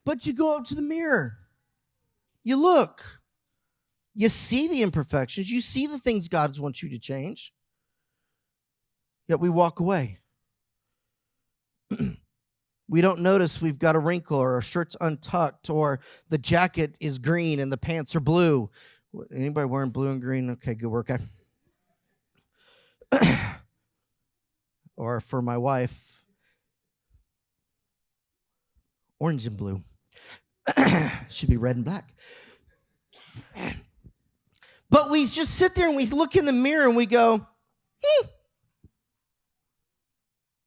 But you go up to the mirror. You look. You see the imperfections. You see the things God wants you to change. Yet we walk away. We don't notice we've got a wrinkle, or our shirt's untucked, or the jacket is green and the pants are blue. Anybody wearing blue and green? Okay, good work. Or for my wife, orange and blue. Should be red and black. But we just sit there and we look in the mirror and we go,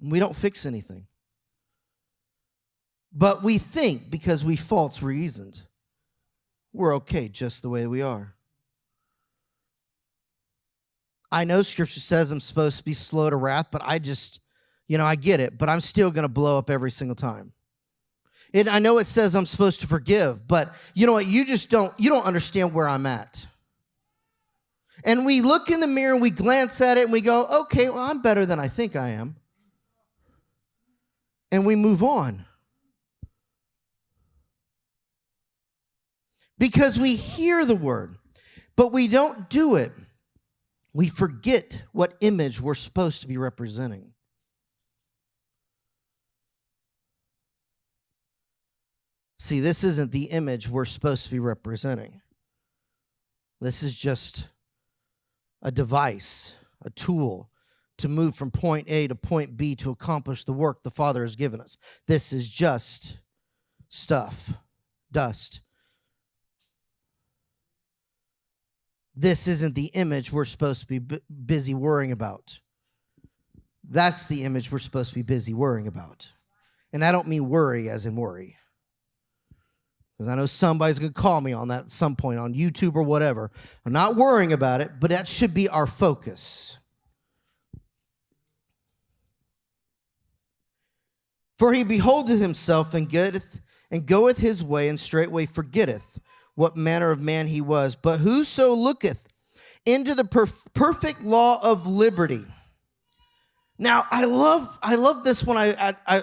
we don't fix anything. But we think, because we false reasoned, we're okay just the way we are. I know Scripture says I'm supposed to be slow to wrath, but I just, I get it, but I'm still going to blow up every single time. I know it says I'm supposed to forgive, but you know what? You don't understand where I'm at. And we look in the mirror and we glance at it and we go, okay, well, I'm better than I think I am. And we move on. Because we hear the word, but we don't do it. We forget what image we're supposed to be representing. See, this isn't the image we're supposed to be representing. This is just a device, a tool to move from point A to point B to accomplish the work the Father has given us. This is just stuff, dust. This isn't the image we're supposed to be busy worrying about. That's the image we're supposed to be busy worrying about. And I don't mean worry as in worry. Because I know somebody's going to call me on that at some point on YouTube or whatever. I'm not worrying about it, but that should be our focus. For he beholdeth himself and goeth his way, and straightway forgetteth what manner of man he was. But whoso looketh into the perfect law of liberty. Now, I love this one. I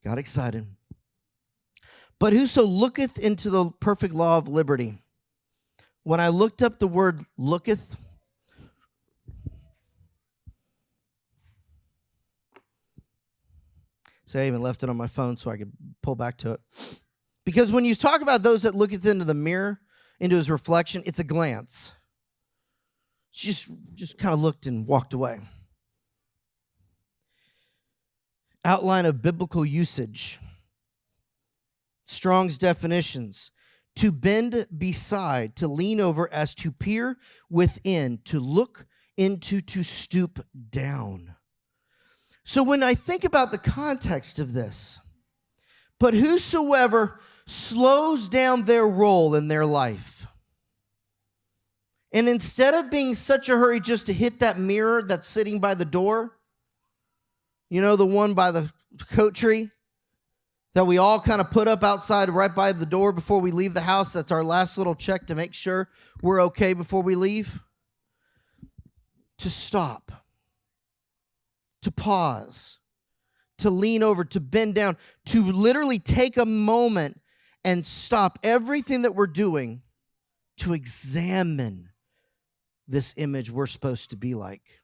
got excited. But whoso looketh into the perfect law of liberty. When I looked up the word looketh, so I even left it on my phone so I could pull back to it. Because when you talk about those that looketh into the mirror, into his reflection, it's a glance. She just kind of looked and walked away. Outline of biblical usage. Strong's definitions. To bend beside, to lean over as to peer within, to look into, to stoop down. So when I think about the context of this, but whosoever slows down their role in their life, and instead of being such a hurry just to hit that mirror that's sitting by the door, the one by the coat tree that we all kind of put up outside right by the door before we leave the house, that's our last little check to make sure we're okay before we leave, to stop, to pause, to lean over, to bend down, to literally take a moment and stop everything that we're doing to examine this image we're supposed to be like.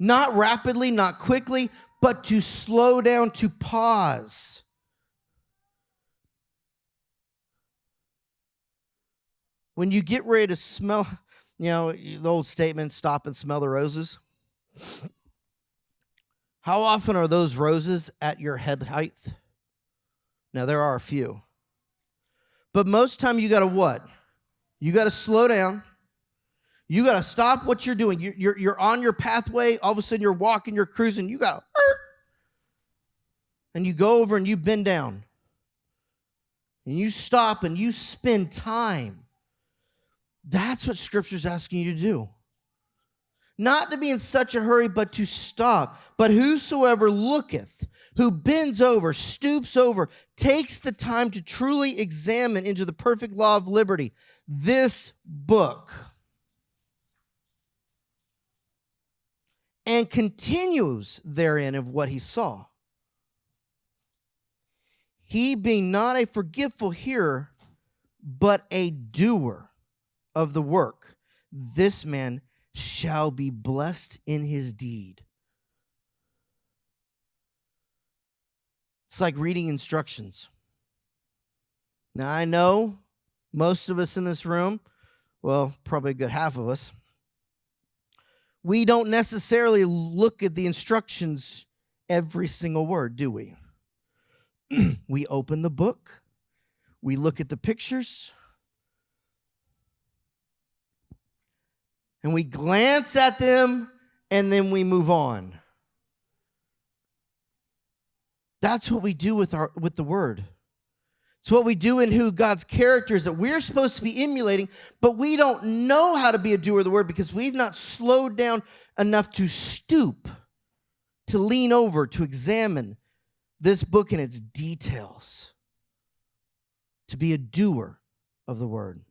Not rapidly, not quickly, but to slow down, to pause. When you get ready to smell, the old statement, stop and smell the roses. How often are those roses at your head height? Now, there are a few. But most time you got to what? You got to slow down. You got to stop what you're doing. You're on your pathway. All of a sudden you're walking, you're cruising. You got to, and you go over and you bend down. And you stop and you spend time. That's what Scripture's asking you to do. Not to be in such a hurry, but to stop. But whosoever looketh, who bends over, stoops over, takes the time to truly examine into the perfect law of liberty, this book, and continues therein of what he saw. He being not a forgetful hearer, but a doer of the work, this man shall be blessed in his deed. It's like reading instructions. Now, I know most of us in this room, well, probably a good half of us, we don't necessarily look at the instructions every single word, do we? We open the book, we look at the pictures, and we glance at them, and then we move on. That's what we do with the Word. It's what we do in who God's character is that we're supposed to be emulating, but we don't know how to be a doer of the Word because we've not slowed down enough to stoop, to lean over, to examine this book in its details, to be a doer of the Word.